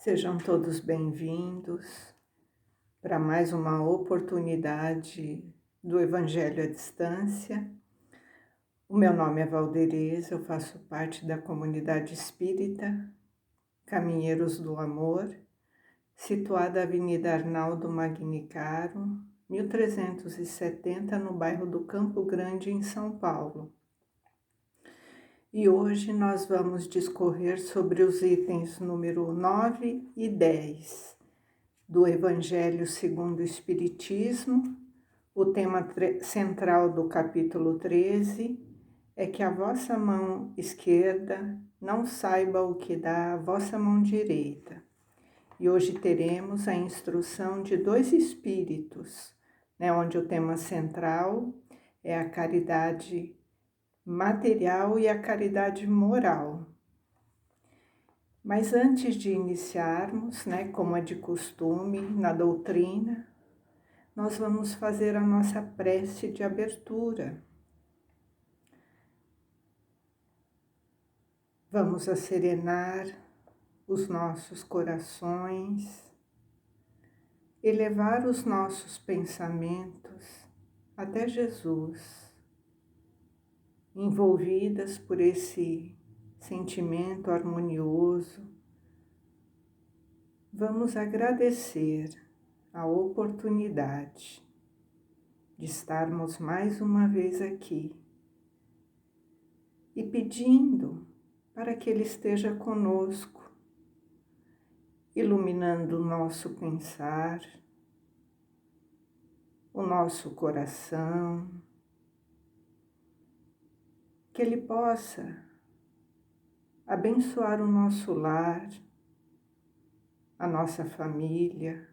Sejam todos bem-vindos para mais uma oportunidade do Evangelho à Distância. O meu nome é Valdereza, eu faço parte da comunidade espírita Caminheiros do Amor, situada na Avenida Arnaldo Magnicaro, 1370, no bairro do Campo Grande, em São Paulo. E hoje nós vamos discorrer sobre os itens número 9 e 10 do Evangelho segundo o Espiritismo. O tema central do capítulo 13 é que a vossa mão esquerda não saiba o que dá a vossa mão direita. E hoje teremos a instrução de dois espíritos, onde o tema central é a caridade material e a caridade moral. Mas antes de iniciarmos, como é de costume na doutrina, nós vamos fazer a nossa prece de abertura. Vamos acerenar os nossos corações, elevar os nossos pensamentos até Jesus, envolvidas por esse sentimento harmonioso. Vamos agradecer a oportunidade de estarmos mais uma vez aqui e pedindo para que Ele esteja conosco, iluminando o nosso pensar, o nosso coração, que Ele possa abençoar o nosso lar, a nossa família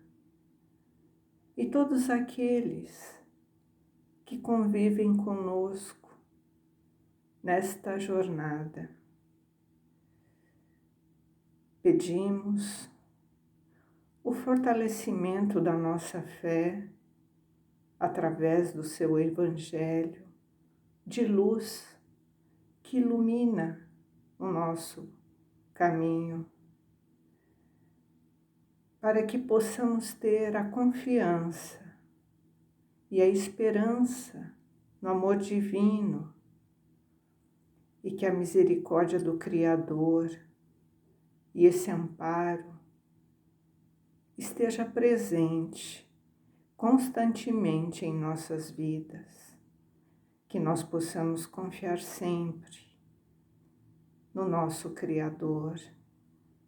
e todos aqueles que convivem conosco nesta jornada. Pedimos o fortalecimento da nossa fé através do seu Evangelho de luz que ilumina o nosso caminho, para que possamos ter a confiança e a esperança no amor divino e que a misericórdia do Criador e esse amparo esteja presente constantemente em nossas vidas, que nós possamos confiar sempre no nosso Criador,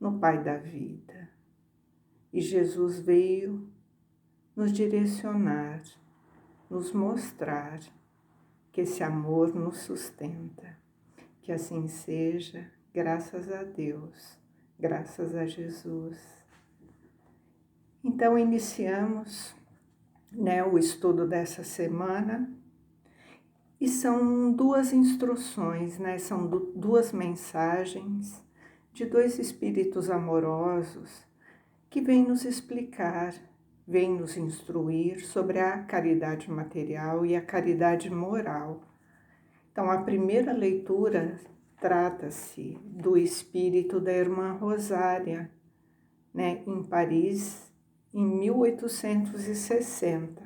no Pai da vida. E Jesus veio nos direcionar, nos mostrar que esse amor nos sustenta. Que assim seja, graças a Deus, graças a Jesus. Então iniciamos o estudo dessa semana e são duas instruções, são duas mensagens de dois espíritos amorosos que vêm nos explicar, vêm nos instruir sobre a caridade material e a caridade moral. Então, a primeira leitura trata-se do espírito da irmã Rosária, em Paris, em 1860.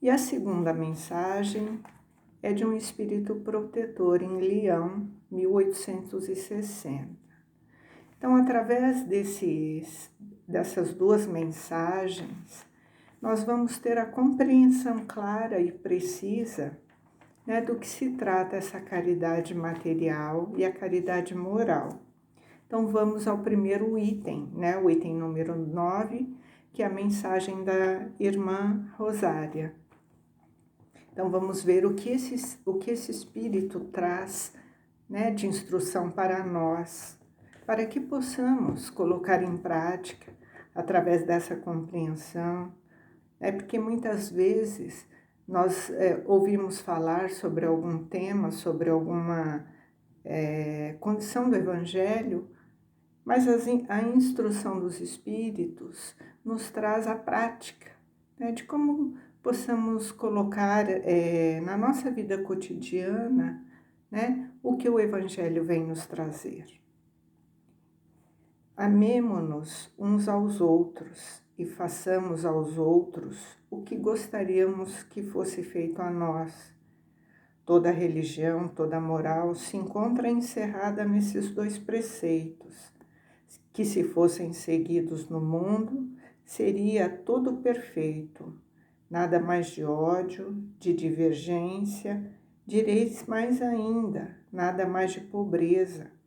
E a segunda mensagem é de um espírito protetor em Lyon, 1860. Então, através dessas duas mensagens, nós vamos ter a compreensão clara e precisa do que se trata essa caridade material e a caridade moral. Então vamos ao primeiro item, o item número 9, que é a mensagem da irmã Rosária. Então vamos ver o que esse espírito traz de instrução para nós, para que possamos colocar em prática através dessa compreensão, porque muitas vezes nós ouvimos falar sobre algum tema, sobre alguma condição do Evangelho, mas a instrução dos Espíritos nos traz a prática de como possamos colocar na nossa vida cotidiana o que o Evangelho vem nos trazer. Amemo-nos uns aos outros e façamos aos outros o que gostaríamos que fosse feito a nós. Toda religião, toda moral se encontra encerrada nesses dois preceitos, que se fossem seguidos no mundo, seria todo perfeito. Nada mais de ódio, de divergência, direis mais ainda, nada mais de pobreza,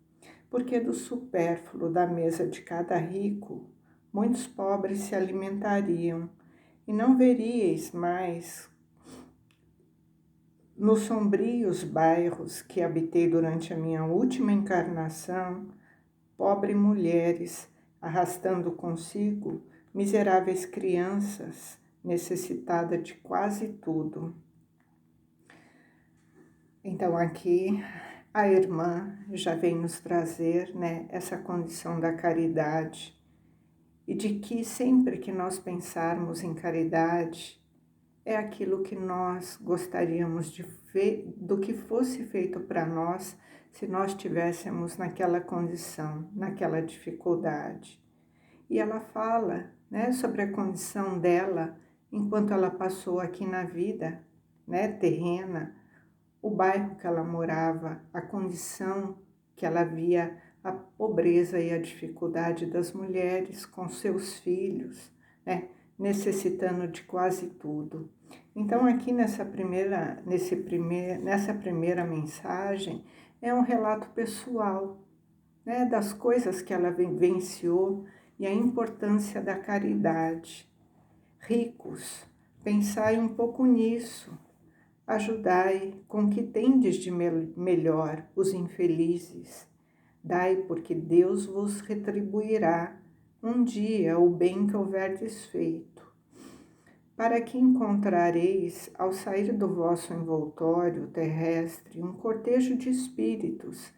porque do supérfluo da mesa de cada rico, muitos pobres se alimentariam, e não veríeis mais nos sombrios bairros que habitei durante a minha última encarnação, pobres mulheres arrastando consigo miseráveis crianças necessitadas de quase tudo. Então aqui a irmã já vem nos trazer, essa condição da caridade e de que sempre que nós pensarmos em caridade, é aquilo que nós gostaríamos de ver, do que fosse feito para nós se nós estivéssemos naquela condição, naquela dificuldade. E ela fala, sobre a condição dela enquanto ela passou aqui na vida, terrena, o bairro que ela morava, a condição que ela via, a pobreza e a dificuldade das mulheres com seus filhos, necessitando de quase tudo. Então aqui nessa primeira mensagem é um relato pessoal, das coisas que ela vivenciou e a importância da caridade. Ricos, pensai um pouco nisso. Ajudai com o que tendes de melhor os infelizes. Dai, porque Deus vos retribuirá um dia o bem que houverdes feito. Para que encontrareis, ao sair do vosso envoltório terrestre, um cortejo de espíritos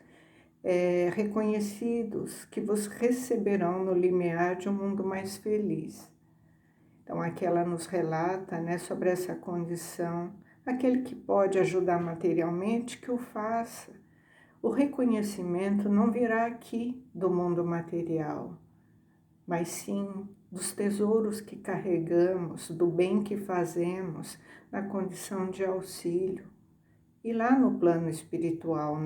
reconhecidos que vos receberão no limiar de um mundo mais feliz. Então aqui ela nos relata, sobre essa condição. Aquele que pode ajudar materialmente, que o faça. O reconhecimento não virá aqui do mundo material, mas sim dos tesouros que carregamos, do bem que fazemos na condição de auxílio. E lá no plano espiritual,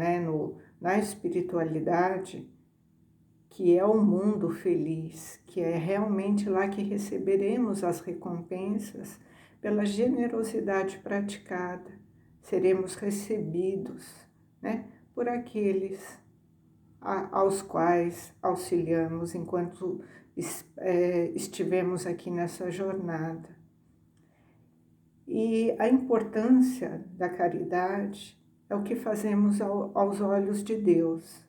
na espiritualidade, que é o mundo feliz, que é realmente lá que receberemos as recompensas pela generosidade praticada, seremos recebidos, por aqueles aos quais auxiliamos enquanto estivemos aqui nessa jornada. E a importância da caridade é o que fazemos aos olhos de Deus,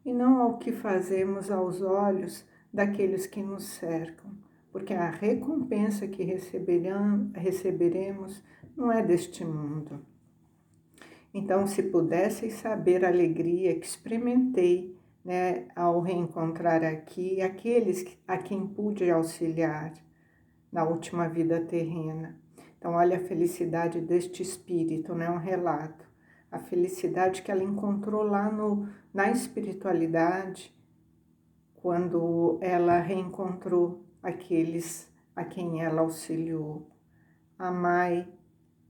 e não ao que fazemos aos olhos daqueles que nos cercam, porque a recompensa que receberemos não é deste mundo. Então, se pudesseis saber a alegria que experimentei, ao reencontrar aqui aqueles a quem pude auxiliar na última vida terrena. Então, olha a felicidade deste espírito, um relato. A felicidade que ela encontrou lá na espiritualidade, quando ela reencontrou aqueles a quem ela auxiliou. Amai,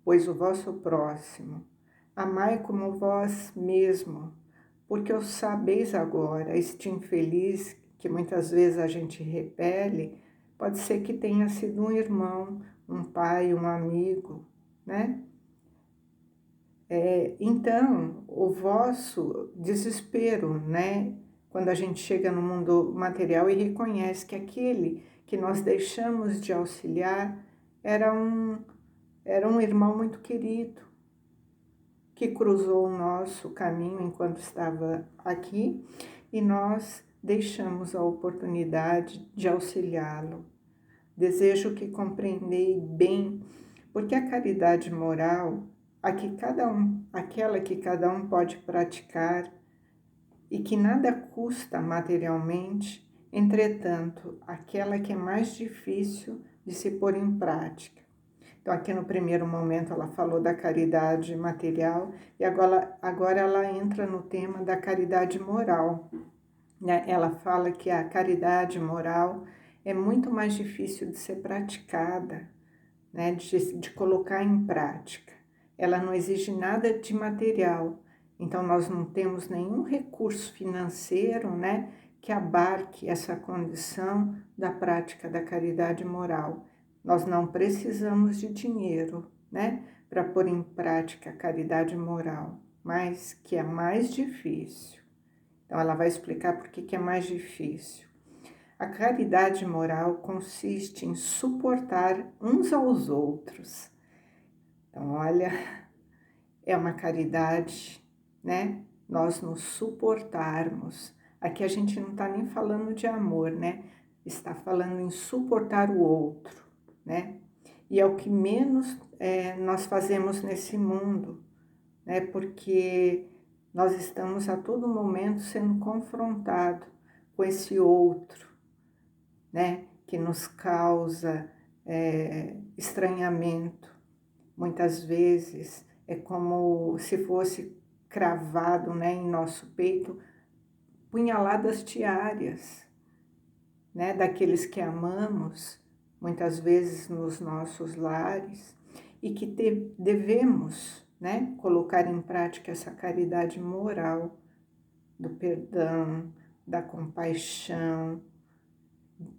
pois, o vosso próximo. Amai como vós mesmo, porque o sabeis agora, este infeliz que muitas vezes a gente repele, pode ser que tenha sido um irmão, um pai, um amigo, Então, o vosso desespero, quando a gente chega no mundo material e reconhece que aquele que nós deixamos de auxiliar era um irmão muito querido, que cruzou o nosso caminho enquanto estava aqui e nós deixamos a oportunidade de auxiliá-lo. Desejo que compreendei bem, porque a caridade moral, aquela que cada um pode praticar e que nada custa materialmente, entretanto, aquela que é mais difícil de se pôr em prática. Então, aqui no primeiro momento ela falou da caridade material e agora ela entra no tema da caridade moral, né? Ela fala que a caridade moral é muito mais difícil de ser praticada, né? De colocar em prática. Ela não exige nada de material, então nós não temos nenhum recurso financeiro, né, que abarque essa condição da prática da caridade moral. Nós não precisamos de dinheiro, né, para pôr em prática a caridade moral, mas que é mais difícil. Então ela vai explicar por que é mais difícil. A caridade moral consiste em suportar uns aos outros. Então, olha, é uma caridade, né? Nós nos suportarmos. Aqui a gente não está nem falando de amor, né? Está falando em suportar o outro, né? E é o que menos nós fazemos nesse mundo, né? Porque nós estamos a todo momento sendo confrontados com esse outro, né? Que nos causa estranhamento. Muitas vezes é como se fosse cravado, né, em nosso peito punhaladas diárias, né, daqueles que amamos, muitas vezes nos nossos lares, e que devemos, né, colocar em prática essa caridade moral do perdão, da compaixão,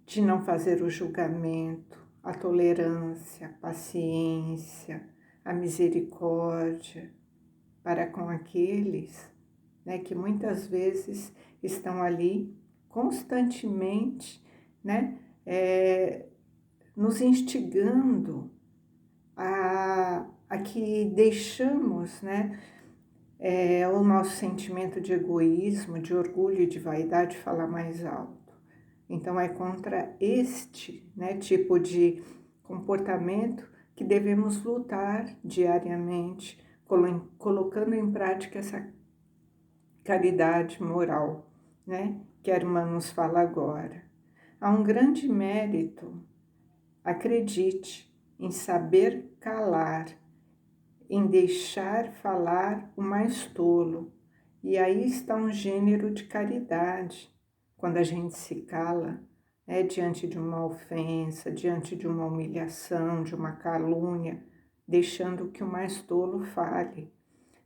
de não fazer o julgamento, a tolerância, a paciência, a misericórdia para com aqueles, né, que muitas vezes estão ali constantemente, né, nos instigando a que deixamos, né, o nosso sentimento de egoísmo, de orgulho e de vaidade falar mais alto. Então, é contra este, né, tipo de comportamento que devemos lutar diariamente, colocando em prática essa caridade moral, né, que a irmã nos fala agora. Há um grande mérito, acredite, em saber calar, em deixar falar o mais tolo. E aí está um gênero de caridade, quando a gente se cala, né, diante de uma ofensa, diante de uma humilhação, de uma calúnia, deixando que o mais tolo fale.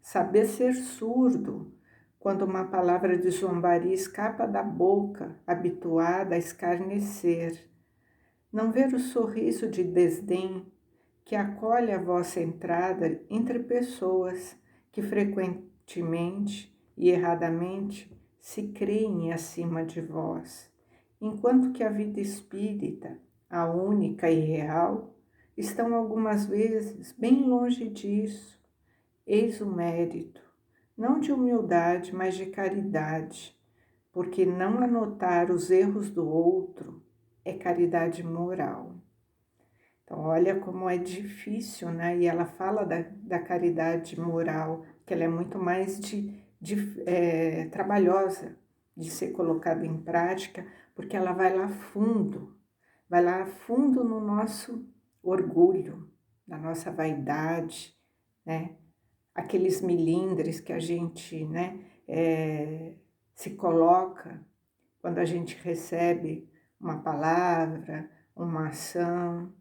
Saber ser surdo, quando uma palavra de zombaria escapa da boca, habituada a escarnecer. Não ver o sorriso de desdém que acolhe a vossa entrada entre pessoas que frequentemente e erradamente se creem acima de vós, enquanto que a vida espírita, a única e real, estão algumas vezes bem longe disso. Eis o mérito, não de humildade, mas de caridade, porque não anotar os erros do outro é caridade moral. Então, olha como é difícil, né? E ela fala da caridade moral, que ela é muito mais trabalhosa de ser colocada em prática, porque ela vai lá fundo no nosso orgulho, na nossa vaidade, né? Aqueles milindres que a gente, né, se coloca quando a gente recebe uma palavra, uma ação,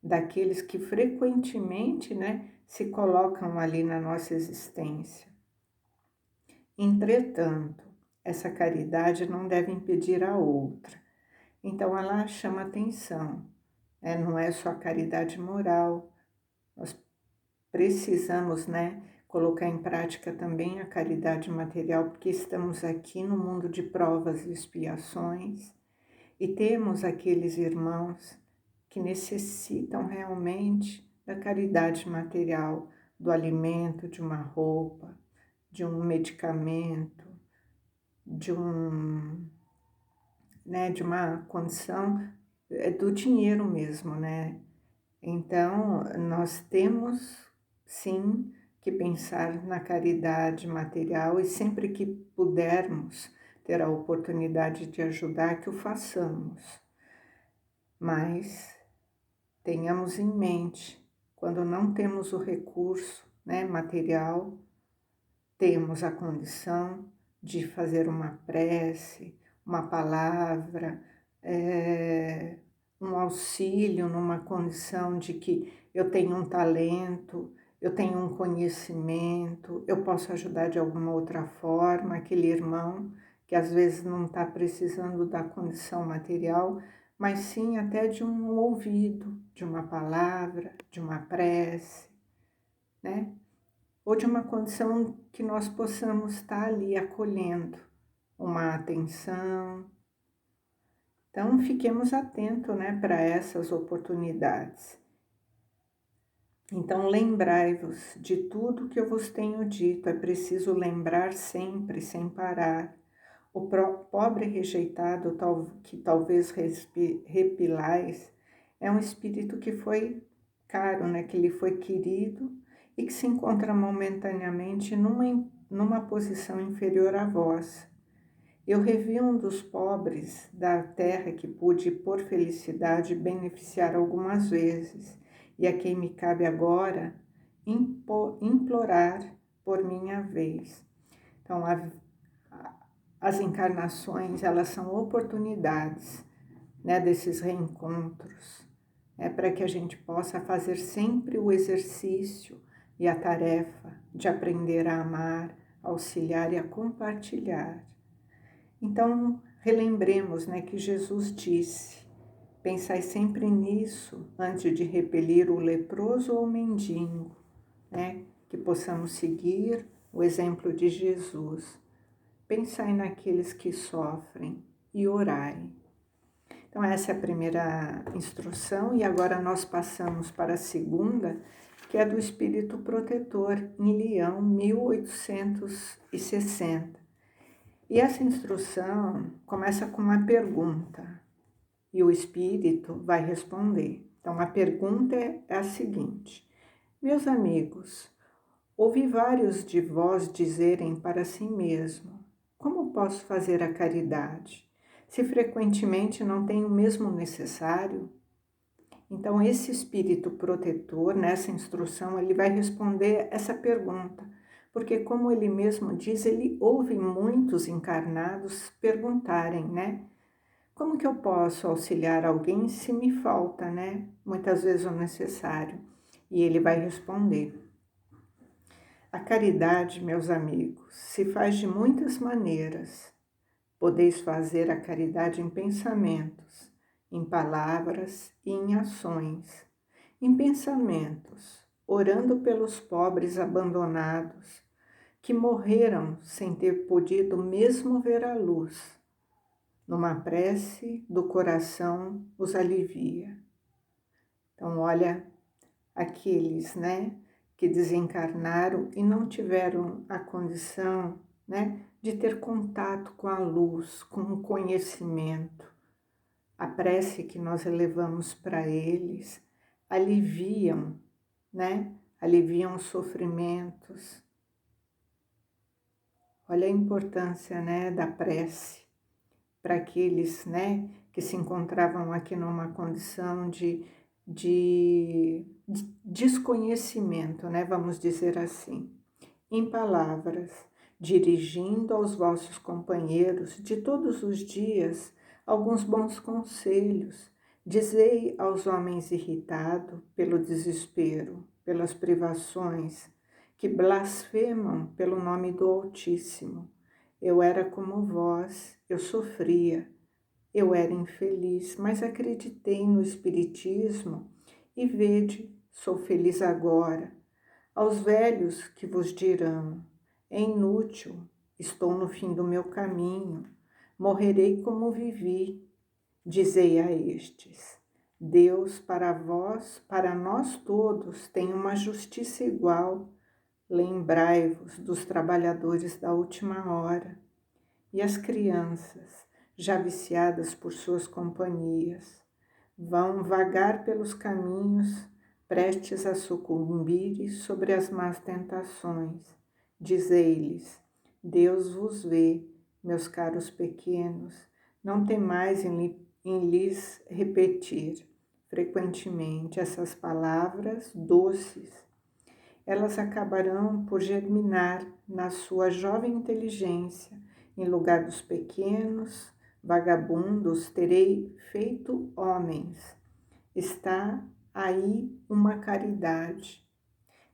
daqueles que frequentemente, né, se colocam ali na nossa existência. Entretanto, essa caridade não deve impedir a outra. Então, ela chama atenção, né? Não é só a caridade moral, nós precisamos, né, colocar em prática também a caridade material, porque estamos aqui no mundo de provas e expiações e temos aqueles irmãos que necessitam realmente da caridade material, do alimento, de uma roupa, de um medicamento, de uma condição do dinheiro mesmo, né? Então, nós temos sim que pensar na caridade material e sempre que pudermos ter a oportunidade de ajudar, que o façamos. Mas tenhamos em mente, quando não temos o recurso, né, material, temos a condição de fazer uma prece, uma palavra, um auxílio numa condição de que eu tenho um talento, eu tenho um conhecimento, eu posso ajudar de alguma outra forma aquele irmão que às vezes não está precisando da condição material, mas sim até de um ouvido, de uma palavra, de uma prece, né? Ou de uma condição que nós possamos estar ali acolhendo uma atenção. Então, fiquemos atentos, né, para essas oportunidades. Então, lembrai-vos de tudo que eu vos tenho dito, é preciso lembrar sempre, sem parar. O pobre rejeitado, que talvez repilais, é um espírito que foi caro, né, que lhe foi querido e que se encontra momentaneamente numa posição inferior à vossa. Eu revi um dos pobres da terra que pude, por felicidade, beneficiar algumas vezes, e a quem me cabe agora implorar por minha vez. Então, as encarnações, elas são oportunidades, né, desses reencontros, para que a gente possa fazer sempre o exercício e a tarefa de aprender a amar, a auxiliar e a compartilhar. Então, relembremos, né, que Jesus disse: pensai sempre nisso antes de repelir o leproso ou o mendigo, né, que possamos seguir o exemplo de Jesus. Pensai naqueles que sofrem e orai. Então, essa é a primeira instrução, e agora nós passamos para a segunda, que é do Espírito Protetor, em Leão, 1860. E essa instrução começa com uma pergunta, e o Espírito vai responder. Então, a pergunta é a seguinte: meus amigos, ouvi vários de vós dizerem para si mesmo: como posso fazer a caridade, se frequentemente não tenho o mesmo necessário? Então, esse Espírito protetor, nessa instrução, ele vai responder essa pergunta, porque, como ele mesmo diz, ele ouve muitos encarnados perguntarem, né? Como que eu posso auxiliar alguém se me falta, né? Muitas vezes o necessário. E ele vai responder: a caridade, meus amigos, se faz de muitas maneiras. Podeis fazer a caridade em pensamentos, em palavras e em ações. Em pensamentos, orando pelos pobres abandonados, que morreram sem ter podido mesmo ver a luz. Numa prece do coração os alivia. Então, olha, aqueles, né, que desencarnaram e não tiveram a condição, né, de ter contato com a luz, com o conhecimento. A prece que nós elevamos para eles aliviam, né, aliviam os sofrimentos. Olha a importância, né, da prece para aqueles, né, que se encontravam aqui numa condição de desconhecimento, né, vamos dizer assim. Em palavras, dirigindo aos vossos companheiros de todos os dias alguns bons conselhos, dizei aos homens irritados pelo desespero, pelas privações, que blasfemam pelo nome do Altíssimo: eu era como vós, eu sofria, eu era infeliz, mas acreditei no Espiritismo e vede, sou feliz agora. Aos velhos que vos dirão: é inútil, estou no fim do meu caminho, morrerei como vivi. Dizei a estes: Deus para vós, para nós todos, tem uma justiça igual. Lembrai-vos dos trabalhadores da última hora. E as crianças, já viciadas por suas companhias, vão vagar pelos caminhos, prestes a sucumbir sobre as más tentações. Dizei-lhes: Deus vos vê, meus caros pequenos, não temais em lhes repetir frequentemente essas palavras doces. Elas acabarão por germinar na sua jovem inteligência, em lugar dos pequenos, vagabundos terei feito homens. Está aí uma caridade.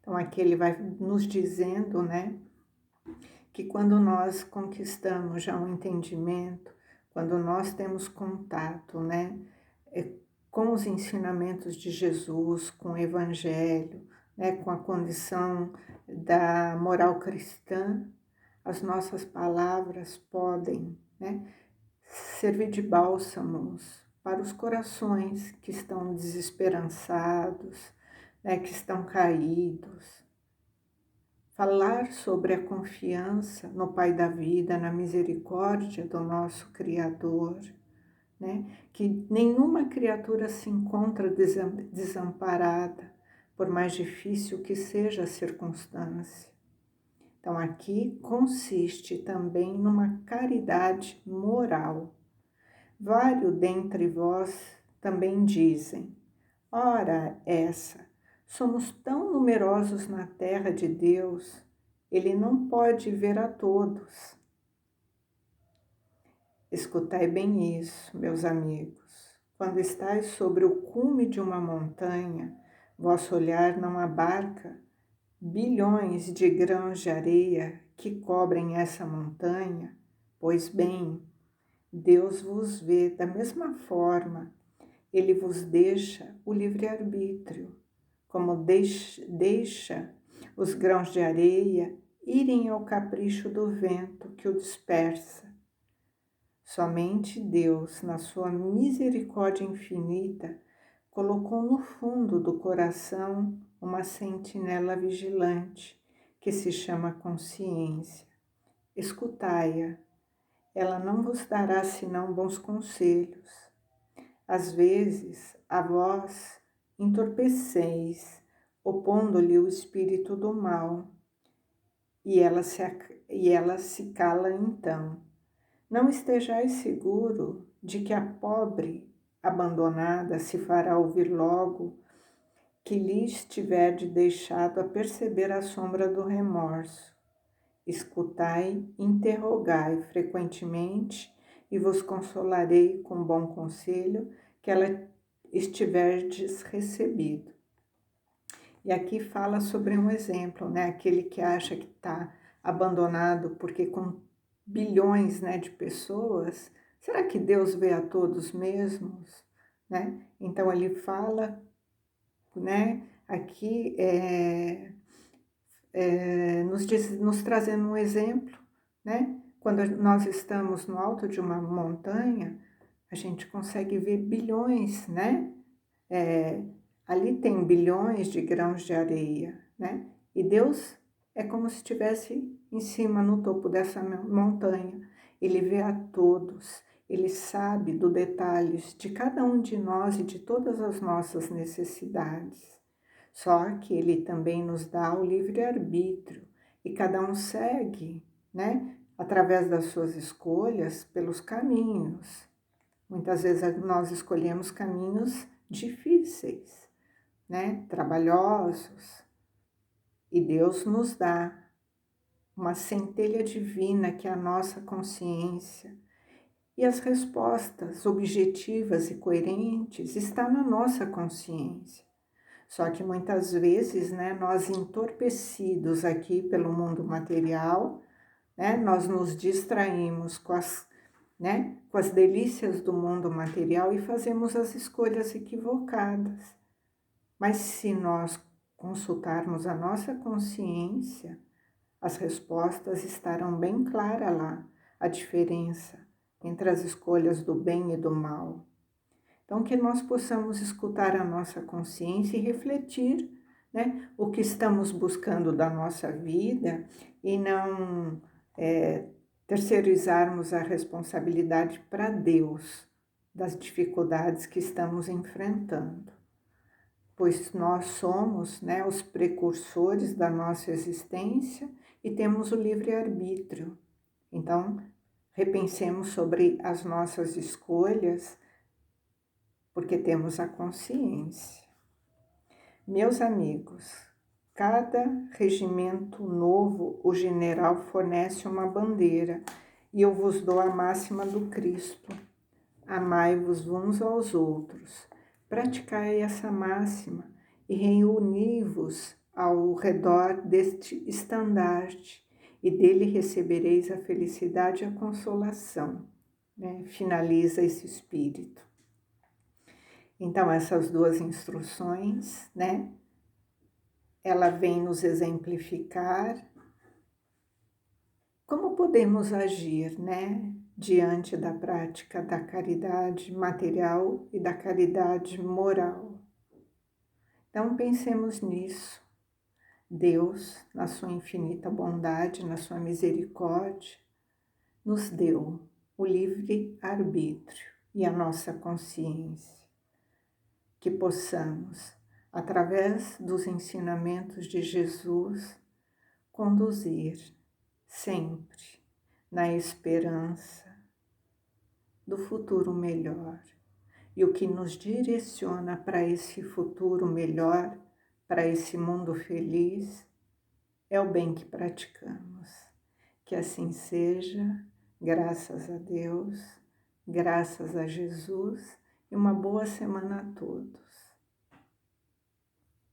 Então aqui ele vai nos dizendo, né, que quando nós conquistamos já um entendimento, quando nós temos contato, né, com os ensinamentos de Jesus, com o Evangelho, né, com a condição da moral cristã, as nossas palavras podem, né, servir de bálsamos para os corações que estão desesperançados, né, que estão caídos. Falar sobre a confiança no Pai da vida, na misericórdia do nosso Criador, né? Que nenhuma criatura se encontra desamparada, por mais difícil que seja a circunstância. Então, aqui consiste também numa caridade moral. Vários dentre vós também dizem: ora, somos tão numerosos na terra de Deus, Ele não pode ver a todos. Escutai bem isso, meus amigos. Quando estáis sobre o cume de uma montanha, vosso olhar não abarca bilhões de grãos de areia que cobrem essa montanha. Pois bem, Deus vos vê da mesma forma. Ele vos deixa o livre-arbítrio, como deixa os grãos de areia irem ao capricho do vento que o dispersa. Somente Deus, na sua misericórdia infinita, colocou no fundo do coração uma sentinela vigilante, que se chama consciência. Escutai-a, ela não vos dará senão bons conselhos. Às vezes, a vós entorpeceis, opondo-lhe o espírito do mal, e ela se cala então. Não estejais seguro de que a pobre abandonada se fará ouvir logo que lhes tiverdes deixado a perceber a sombra do remorso. Escutai, interrogai frequentemente e vos consolarei com bom conselho que ela estiverdes recebido. E aqui fala sobre um exemplo, né? Aquele que acha que está abandonado porque com bilhões, né, de pessoas, será que Deus vê a todos mesmos, né? Então ele fala, né, aqui nos trazendo um exemplo, né? Quando nós estamos no alto de uma montanha, a gente consegue ver bilhões, né? Ali tem bilhões de grãos de areia, né? E Deus é como se estivesse em cima, no topo dessa montanha. Ele vê a todos, Ele sabe dos detalhes de cada um de nós e de todas as nossas necessidades. Só que Ele também nos dá o livre-arbítrio e cada um segue, né? Através das suas escolhas, pelos caminhos. Muitas vezes nós escolhemos caminhos difíceis, né? Trabalhosos. E Deus nos dá uma centelha divina que é a nossa consciência. E as respostas objetivas e coerentes estão na nossa consciência. Só que muitas vezes, né, nós entorpecidos aqui pelo mundo material, né, nós nos distraímos com as delícias do mundo material e fazemos as escolhas equivocadas. Mas se nós consultarmos a nossa consciência, as respostas estarão bem claras lá, a diferença entre as escolhas do bem e do mal. Então, que nós possamos escutar a nossa consciência e refletir, né, o que estamos buscando da nossa vida e não terceirizarmos a responsabilidade para Deus das dificuldades que estamos enfrentando. Pois nós somos, né, os precursores da nossa existência e temos o livre-arbítrio. Então, repensemos sobre as nossas escolhas, porque temos a consciência. Meus amigos, cada regimento novo, o general fornece uma bandeira E eu vos dou a máxima do Cristo: amai-vos uns aos outros. Praticai essa máxima e reuni-vos ao redor deste estandarte, e dele recebereis a felicidade e a consolação. Né? Finaliza esse espírito. Então, essas duas instruções, né? Ela vem nos exemplificar como podemos agir, né? Diante da prática da caridade material e da caridade moral. Então, pensemos nisso. Deus, na sua infinita bondade, na sua misericórdia, nos deu o livre arbítrio e a nossa consciência. Que possamos, através dos ensinamentos de Jesus, conduzir sempre na esperança do futuro melhor. E o que nos direciona para esse futuro melhor, para esse mundo feliz, é o bem que praticamos. Que assim seja, graças a Deus, graças a Jesus, e uma boa semana a todos.